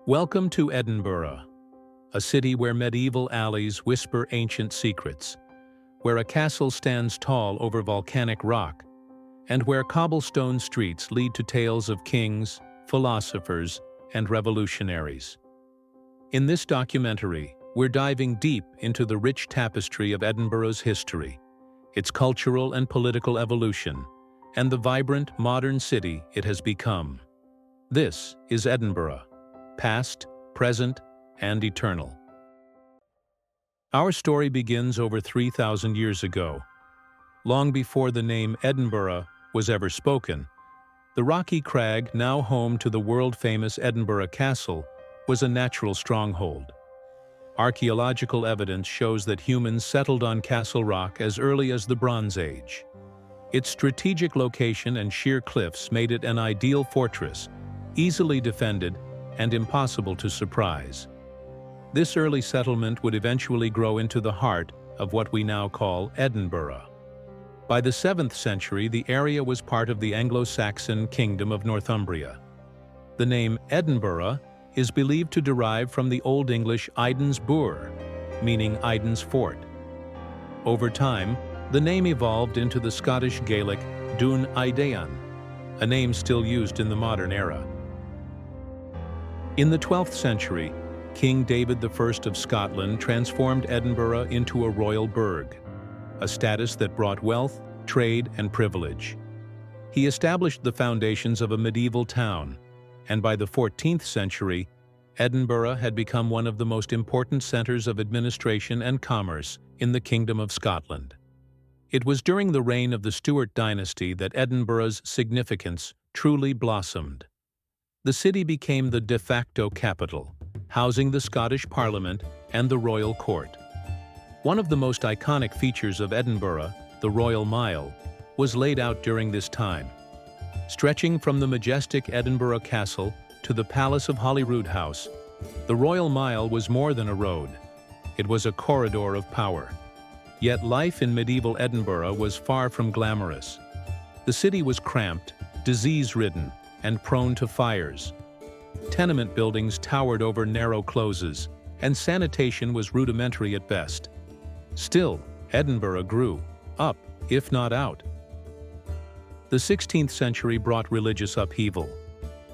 Welcome to Edinburgh, a city where medieval alleys whisper ancient secrets, where a castle stands tall over volcanic rock, and where cobblestone streets lead to tales of kings, philosophers, and revolutionaries. In this documentary, we're diving deep into the rich tapestry of Edinburgh's history, its cultural and political evolution, and the vibrant, modern city it has become. This is Edinburgh, past, present, and eternal. Our story begins over 3,000 years ago. Long before the name Edinburgh was ever spoken, the rocky crag, now home to the world-famous Edinburgh Castle, was a natural stronghold. Archaeological evidence shows that humans settled on Castle Rock as early as the Bronze Age. Its strategic location and sheer cliffs made it an ideal fortress, easily defended and impossible to surprise. This early settlement would eventually grow into the heart of what we now call Edinburgh. By the 7th century, the area was part of the Anglo-Saxon Kingdom of Northumbria. The name Edinburgh is believed to derive from the Old English Eidens Burh, meaning Eidens Fort. Over time, the name evolved into the Scottish Gaelic Dún Aidean, a name still used in the modern era. In the 12th century, King David I of Scotland transformed Edinburgh into a royal burgh, a status that brought wealth, trade, and privilege. He established the foundations of a medieval town, and by the 14th century, Edinburgh had become one of the most important centers of administration and commerce in the Kingdom of Scotland. It was during the reign of the Stuart dynasty that Edinburgh's significance truly blossomed. The city became the de facto capital, housing the Scottish Parliament and the royal court. One of the most iconic features of Edinburgh, the Royal Mile, was laid out during this time. Stretching from the majestic Edinburgh Castle to the Palace of Holyrood House, the Royal Mile was more than a road. It was a corridor of power. Yet life in medieval Edinburgh was far from glamorous. The city was cramped, disease-ridden, and prone to fires. Tenement buildings towered over narrow closes, and sanitation was rudimentary at best. Still, Edinburgh grew, up, if not out. The 16th century brought religious upheaval.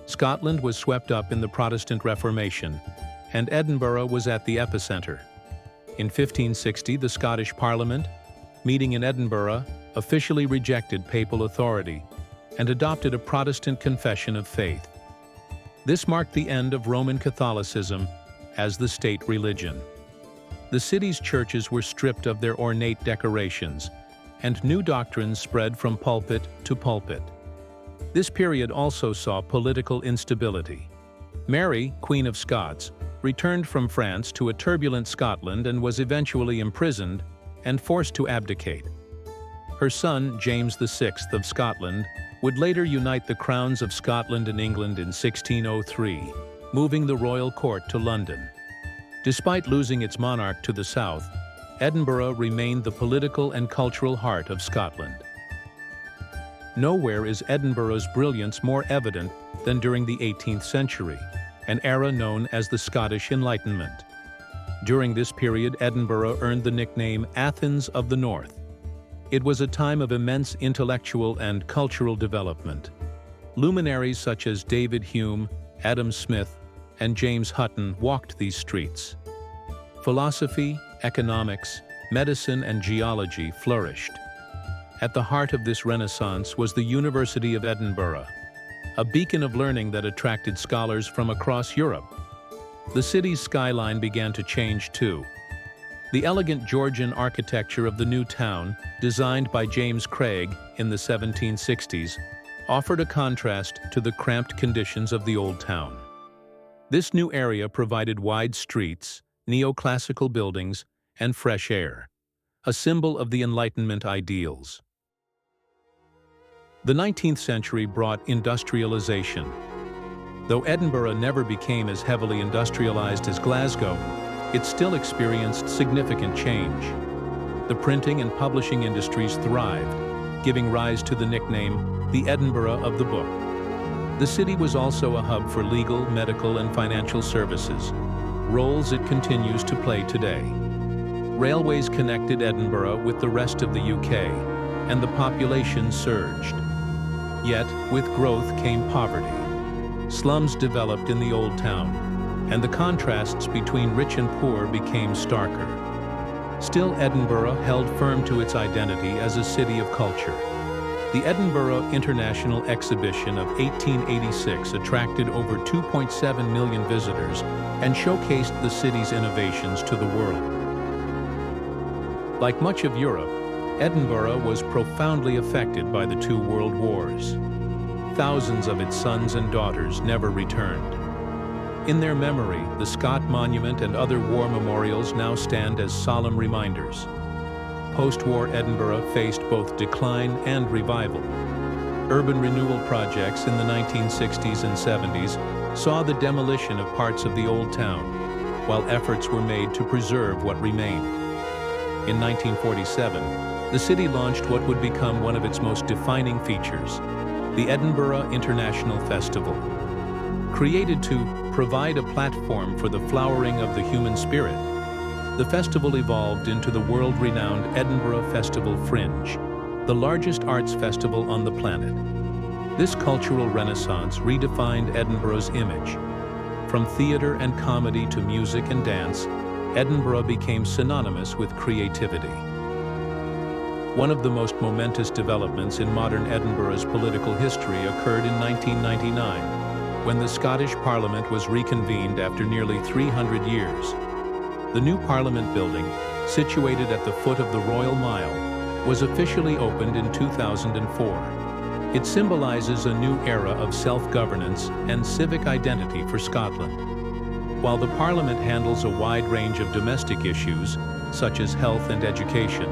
Scotland was swept up in the Protestant Reformation, and Edinburgh was at the epicenter. In 1560, the Scottish Parliament, meeting in Edinburgh, officially rejected papal authority and adopted a Protestant confession of faith. This marked the end of Roman Catholicism as the state religion. The city's churches were stripped of their ornate decorations, and new doctrines spread from pulpit to pulpit. This period also saw political instability. Mary, Queen of Scots, returned from France to a turbulent Scotland and was eventually imprisoned and forced to abdicate. Her son, James VI of Scotland, would later unite the crowns of Scotland and England in 1603, moving the royal court to London. Despite losing its monarch to the south, Edinburgh remained the political and cultural heart of Scotland. Nowhere is Edinburgh's brilliance more evident than during the 18th century, an era known as the Scottish Enlightenment. During this period, Edinburgh earned the nickname Athens of the North. It was a time of immense intellectual and cultural development. Luminaries such as David Hume, Adam Smith, and James Hutton walked these streets. Philosophy, economics, medicine, and geology flourished. At the heart of this renaissance was the University of Edinburgh, a beacon of learning that attracted scholars from across Europe. The city's skyline began to change too. The elegant Georgian architecture of the new town, designed by James Craig in the 1760s, offered a contrast to the cramped conditions of the old town. This new area provided wide streets, neoclassical buildings, and fresh air, a symbol of the Enlightenment ideals. The 19th century brought industrialization. Though Edinburgh never became as heavily industrialized as Glasgow, it still experienced significant change. The printing and publishing industries thrived, giving rise to the nickname the Edinburgh of the Book. The city was also a hub for legal, medical, and financial services, roles it continues to play today. Railways connected Edinburgh with the rest of the UK, and the population surged. Yet, with growth came poverty. Slums developed in the Old Town, and the contrasts between rich and poor became starker. Still, Edinburgh held firm to its identity as a city of culture. The Edinburgh International Exhibition of 1886 attracted over 2.7 million visitors and showcased the city's innovations to the world. Like much of Europe, Edinburgh was profoundly affected by the two world wars. Thousands of its sons and daughters never returned. In their memory, the Scott Monument and other war memorials now stand as solemn reminders. Post-war Edinburgh faced both decline and revival. Urban renewal projects in the 1960s and 70s saw the demolition of parts of the Old Town, while efforts were made to preserve what remained. In 1947, the city launched what would become one of its most defining features, the Edinburgh International Festival. Created to provide a platform for the flowering of the human spirit, the festival evolved into the world-renowned Edinburgh Festival Fringe, the largest arts festival on the planet. This cultural renaissance redefined Edinburgh's image. From theater and comedy to music and dance, Edinburgh became synonymous with creativity. One of the most momentous developments in modern Edinburgh's political history occurred in 1999, when the Scottish Parliament was reconvened after nearly 300 years. The new Parliament building, situated at the foot of the Royal Mile, was officially opened in 2004. It symbolizes a new era of self-governance and civic identity for Scotland. While the Parliament handles a wide range of domestic issues, such as health and education,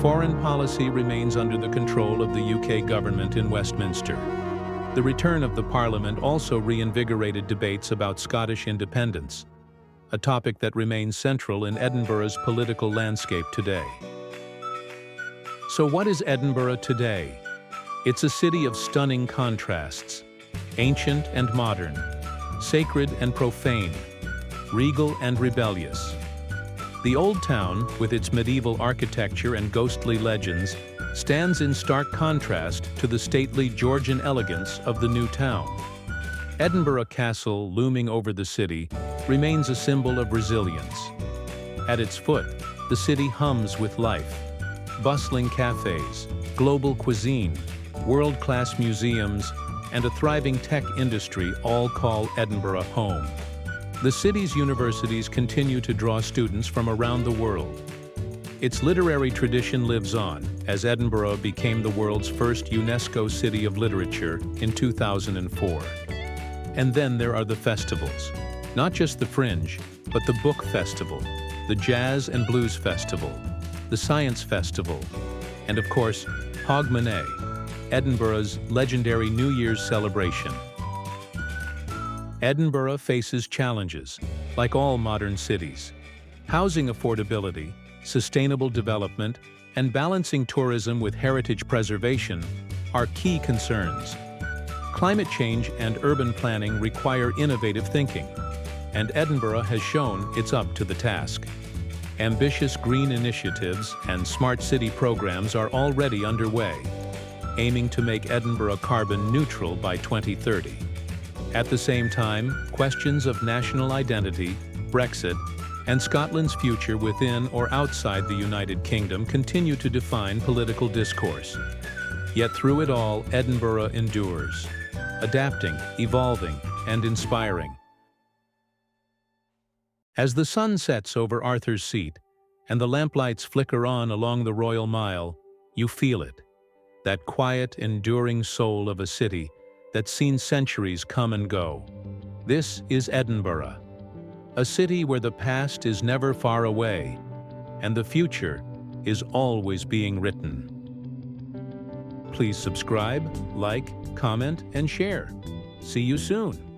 foreign policy remains under the control of the UK government in Westminster. The return of the Parliament also reinvigorated debates about Scottish independence, a topic that remains central in Edinburgh's political landscape today. So what is Edinburgh today? It's a city of stunning contrasts, ancient and modern, sacred and profane, regal and rebellious. The Old Town, with its medieval architecture and ghostly legends, stands in stark contrast to the stately Georgian elegance of the new town. Edinburgh Castle, looming over the city, remains a symbol of resilience. At its foot, the city hums with life. Bustling cafes, global cuisine, world-class museums, and a thriving tech industry all call Edinburgh home. The city's universities continue to draw students from around the world. Its literary tradition lives on, as Edinburgh became the world's first UNESCO City of Literature in 2004. And then there are the festivals. Not just the Fringe, but the Book Festival, the Jazz and Blues Festival, the Science Festival, and of course, Hogmanay, Edinburgh's legendary New Year's celebration. Edinburgh faces challenges, like all modern cities. Housing affordability, sustainable development, and balancing tourism with heritage preservation are key concerns. Climate change and urban planning require innovative thinking, and Edinburgh has shown it's up to the task. Ambitious green initiatives and smart city programs are already underway, aiming to make Edinburgh carbon neutral by 2030. At the same time, questions of national identity, Brexit, and Scotland's future within or outside the United Kingdom continue to define political discourse. Yet through it all, Edinburgh endures, adapting, evolving, and inspiring. As the sun sets over Arthur's Seat and the lamplights flicker on along the Royal Mile, you feel it, that quiet, enduring soul of a city that's seen centuries come and go. This is Edinburgh, a city where the past is never far away and the future is always being written. Please subscribe, like, comment, and share. See you soon.